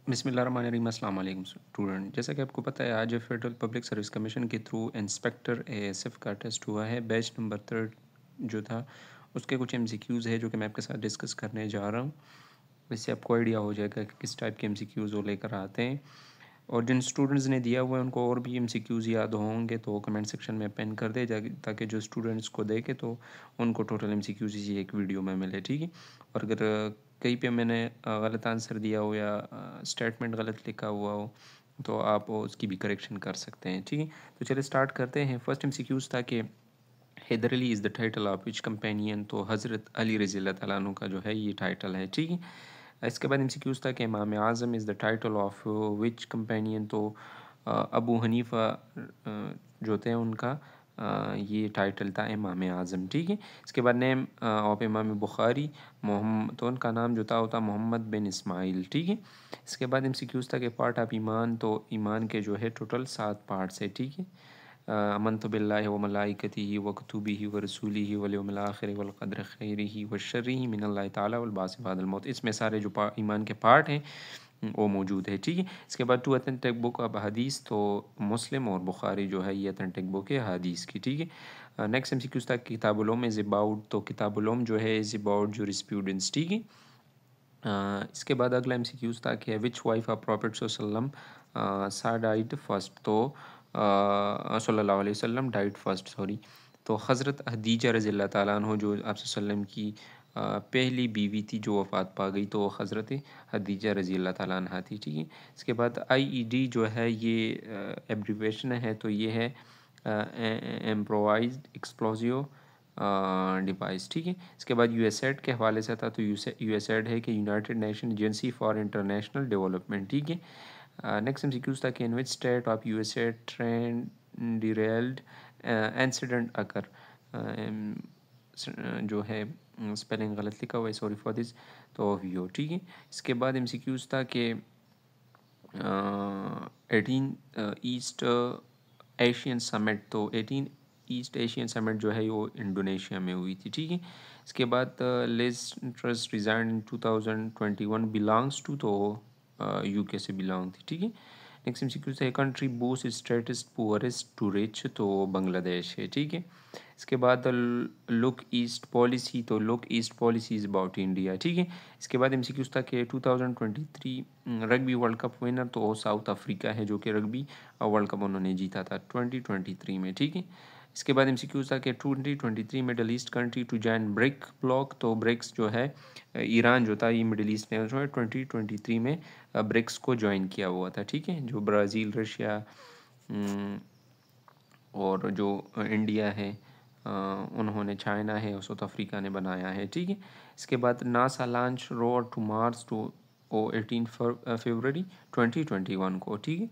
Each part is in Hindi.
बिस्मिल्लाहिर्रहमानिर्रहीम। अस्सलाम वालेकुम स्टूडेंट। जैसा कि आपको पता है, आज फेडरल पब्लिक सर्विस कमीशन के थ्रू इंस्पेक्टर एएसएफ का टेस्ट हुआ है। बैच नंबर 3 जो था उसके कुछ एमसीक्यूज़ है जो कि मैं आपके साथ डिस्कस करने जा रहा हूँ। इससे आपको आइडिया हो जाएगा कि किस टाइप के एमसीक्यूज़ वो लेकर आते हैं। और जिन स्टूडेंट्स ने दिया हुआ है उनको और भी एमसीक्यूज़ याद होंगे तो कमेंट सेक्शन में पिन कर दे ताकि जो स्टूडेंट्स को देखे तो उनको टोटल एमसीक्यूज़ इसी एक वीडियो में मिले, ठीक है। और अगर कहीं पे मैंने गलत आंसर दिया हो या स्टेटमेंट गलत लिखा हुआ हो तो आप उसकी भी करेक्शन कर सकते हैं, ठीक है। तो चलिए स्टार्ट करते हैं। फर्स्ट एमसीक्यूज़ था कि Haider Ali is the title of which companion. तो हज़रत अली रज़ी अल्लाह तआला अन्हु का जो है ये टाइटल है, ठीक है। इसके बाद एमसीक्यूज़ था कि Imam Azam is the title of which companion. तो अबू हनीफ़ा जो थे उनका ये टाइटल था इमाम आज़म, ठीक है। इसके बाद नेम ऑफ इमाम बुखारी मोहम्मद, तो उनका नाम जो था होता मोहम्मद बिन इस्माइल, ठीक है। इसके बाद एमसीक्यूज़ था कि पार्ट ऑफ ईमान। तो ईमान के जो है टोटल 7 पार्ट्स है, ठीक है। आमनतु बिल्लाहि व मलाइकतिही व कुतुबिही व रसूलिही वल यौमिल आखिर वल क़द्र खैरिही व शर्रिही मिनल्लाहि तआला वल बास बादल मौत। इसमें सारे जो ईमान के पार्ट हैं वो मौजूद है, ठीक है। इसके बाद 2 अथेंटिक बुक ऑफ हदीस। तो मुस्लिम और बुखारी जो है ये अथेंटिक बुक है हदीस की, ठीक है। नेक्स्ट एमसीक्यूज़ था किताबुल उलूम इज़ अबाउट। तो किताबुल उलूम जो है इज़ अबाउट जूरिस्प्रूडेंस, ठीक है। इसके बाद अगला एमसीक्यूज़ था कि विच वाइफ ऑफ प्रॉफिट सल्लम सा डाइड फर्स्ट। तो सल्लल्लाहु अलैहि वसल्लम डाइड फर्स्ट, सॉरी। तो हज़रत खदीजा रज़ी अल्लाह ताला अन्हा जो आप सल्लम की पहली बीवी थी जो वफ़ात पा गई, तो हज़रत खदीजा रज़ी अल्लाह ताला अन्हा थी, ठीक है। इसके बाद आईईडी जो है ये एब्रीवेशन है, तो ये है इम्प्रोवाइज्ड एक्सप्लोजिव डिवाइस, ठीक है। इसके बाद यूएसएड के हवाले से था। तो यूएसएड है कि United Nation Agency for International Development, ठीक है। नेक्स्ट एमसीक्यूज़ था कि in which state of USAID train derailed incident occur. जो है स्पेलिंग गलत लिखा हुआ है, सॉरी फॉर दिस। तो वीओ, ठीक है। इसके बाद एमसीक्यूज़ था कि 18 ईस्ट एशियन समिट। तो 18 ईस्ट एशियन समिट जो है वो इंडोनेशिया में हुई थी, ठीक है। इसके बाद Liz Truss resign in 2021 belongs to. तो यूके से बिलोंग थी, ठीक है। नेक्स्ट एमसीक्यू है country whose status poorest to rich. तो बांग्लादेश है, ठीक है। इसके बाद लुक ईस्ट पॉलिसी। तो look east policy is about India, ठीक है। इसके बाद एमसीक्यूज़ था कि 2023 रग्बी वर्ल्ड कप विनर तो साउथ अफ्रीका है जो कि रग्बी वर्ल्ड कप उन्होंने जीता था 2023 में, ठीक है। इसके बाद एमसीक्यूज़ था कि 2023 middle east country to join BRIC bloc. तो ब्रिक्स जो है ईरान जो था ये मिडल ईस्ट में जो है 2023 में ब्रिक्स को ज्वाइन किया हुआ था, ठीक है। जो ब्राज़ील, रशिया और जो इंडिया है उन्होंने, चाइना है और साउथ अफ्रीका ने बनाया है, ठीक है। इसके बाद NASA launch rover to Mars to 18 फरवरी 2021 को, ठीक है।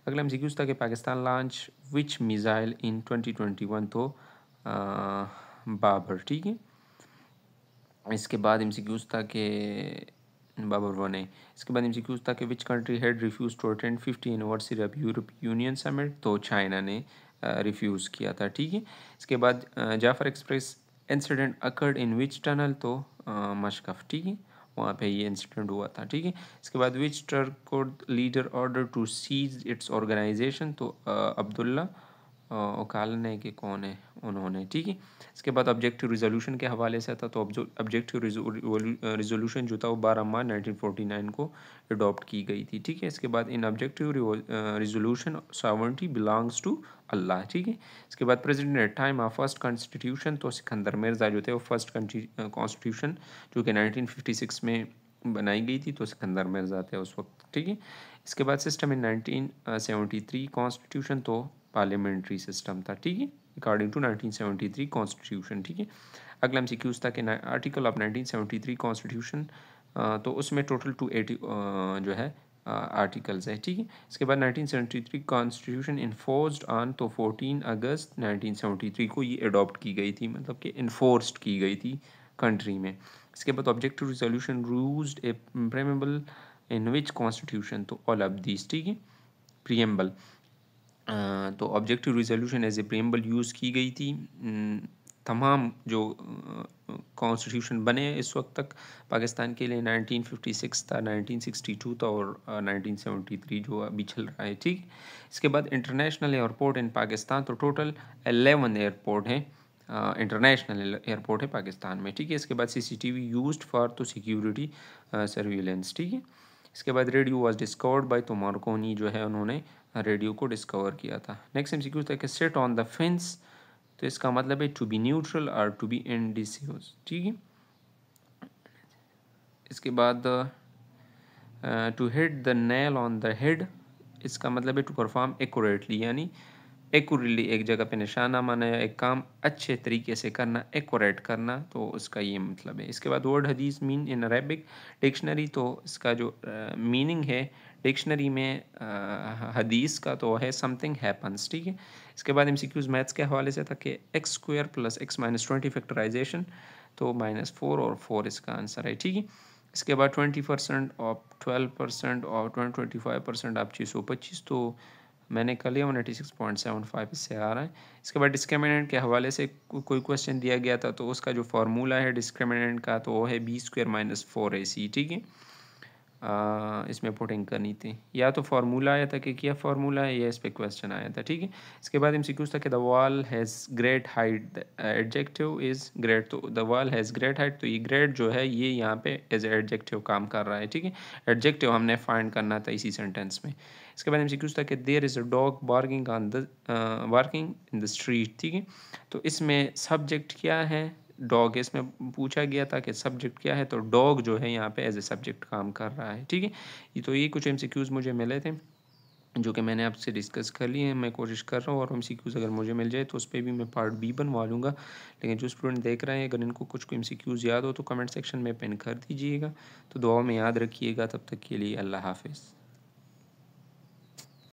अगला एमसीक्यूज़ था कि Pakistan launch which missile in 2021। तो बाबर, ठीक है। इसके बाद एमसीक्यूज़ था कि बाबर वन है। इसके बाद एमसीक्यूज़ था कि which country had refuse to attend 50 anniversary of Europe union summit. तो चाइना ने रिफ्यूज़ किया था, ठीक है। इसके बाद Jaffar Express incident occurred in which tunnel. तो मशकफ, ठीक है, वहाँ पे ये इंसिडेंट हुआ था, ठीक है। इसके बाद which Turk leader order to cease its organisation. तो अब्दुल्ला ओकालन है कि कौन है उन्होंने, ठीक है। इसके बाद ऑब्जेक्टिव रिजोल्यूशन के हवाले से था। तो ऑब्जेक्टिव रिजोल्यूशन जो था वो 12 मार्च 1949 को अडॉप्ट की गई थी, ठीक है। इसके बाद in objective resolution sovereignty belongs to Allah, ठीक है। इसके बाद president at time of first constitution. तो सिकंदर मिर्ज़ा जो थे वो फर्स्ट कॉन्स्टिट्यूशन जो कि 1956 में बनाई गई थी, तो सिकंदर मिर्ज़ा थे उस वक्त, ठीक है। इसके बाद सिस्टम इन 1973 कॉन्स्टिट्यूशन। तो पार्लियामेंट्री सिस्टम था, ठीक है, अकॉर्डिंग टू 1973 कॉन्स्टिट्यूशन, ठीक है। अगला एमसीक्यूज़ था कि आर्टिकल ऑफ 1973 कॉन्स्टिट्यूशन। तो उसमें टोटल 280 जो है आर्टिकल्स है, ठीक है। इसके बाद 1973 कॉन्स्टिट्यूशन इन्फोर्स्ड ऑन। तो 14 अगस्त 1973 को ये अडॉप्ट की गई थी, मतलब कि इन्फोर्स्ड की गई थी कंट्री में। इसके बाद objective resolution used a preamble in which constitution. तो ऑल ऑफ दिस, ठीक है, प्रियम्बल। तो objective resolution as a preamble use की गई थी तमाम जो कॉन्स्टिट्यूशन बने इस वक्त तक पाकिस्तान के लिए 1956 था, 1962 था और 1973 जो अभी चल रहा है। ठीक, इसके बाद इंटरनेशनल एयरपोर्ट इन पाकिस्तान, तो टोटल 11 एयरपोर्ट हैं, इंटरनेशनल एयरपोर्ट है पाकिस्तान में। ठीक है, इसके बाद CCTV यूज्ड फॉर तो सिक्योरिटी सर्विलेंस। ठीक है, इसके बाद रेडियो वाज डिस्कवर्ड बाय, तो मार्कोनी जो है उन्होंने रेडियो को डिस्कवर किया था। नेक्स्ट MCQ था कि सिट ऑन द फेंस, तो इसका मतलब है टू बी न्यूट्रल और टू बी इंडिसियोस। ठीक है, इसके बाद to hit the nail on the head, इसका मतलब है टू परफॉर्म एक्यूरेटली, यानी एक्यूरेटली एक जगह पे निशाना माना या एक काम अच्छे तरीके से करना, एक्यूरेट करना, तो उसका ये मतलब है। इसके बाद वर्ड हदीस मीन इन अरेबिक डिक्शनरी, तो इसका जो मीनिंग है डिक्शनरी में हदीस का तो है समथिंग हैपन्स। ठीक है, इसके बाद MCQs मैथ्स के हवाले से था कि x² + x-20 फैक्टराइजेशन, तो -4 और 4 इसका आंसर है। ठीक है, इसके बाद 20% और 12% और 25% आप 625, तो मैंने कर लिया 186.75 इससे आ रहा है। इसके बाद डिस्क्रिमिनेंट के हवाले से कोई क्वेश्चन दिया गया था, तो उसका जो फार्मूला है डिस्क्रिमिनेंट का तो वो है b² - 4ac। ठीक है, इसमें पुटिंग करनी थी, या तो फार्मूला आया था कि क्या फार्मूला है, या इस पे क्वेश्चन आया था। ठीक है, इसके बाद MCQs था कि the wall has great height, adjective is great, तो the wall has great height, तो ये ग्रेट जो है ये यहाँ पे एज एडजेक्टिव काम कर रहा है। ठीक है, एडजेक्टिव हमने फाइंड करना था इसी सेंटेंस में। इसके बाद MCQs था कि there is a dog barking on the barking in the street. ठीक है, तो इसमें सब्जेक्ट क्या है, डॉग है। इसमें पूछा गया था कि सब्जेक्ट क्या है, तो डॉग जो है यहाँ पे एज ए सब्जेक्ट काम कर रहा है। ठीक है, ये तो ये कुछ MCQs मुझे मिले थे जो कि मैंने आपसे डिस्कस कर लिए हैं। मैं कोशिश कर रहा हूँ और MCQs अगर मुझे मिल जाए तो उस पर भी मैं पार्ट B बनवा लूँगा। लेकिन जो स्टूडेंट देख रहे हैं अगर इनको कुछ MCQs याद हो तो कमेंट सेक्शन में पिन कर दीजिएगा। तो दुआ में याद रखिएगा। तब तक के लिए अल्लाह हाफिज़।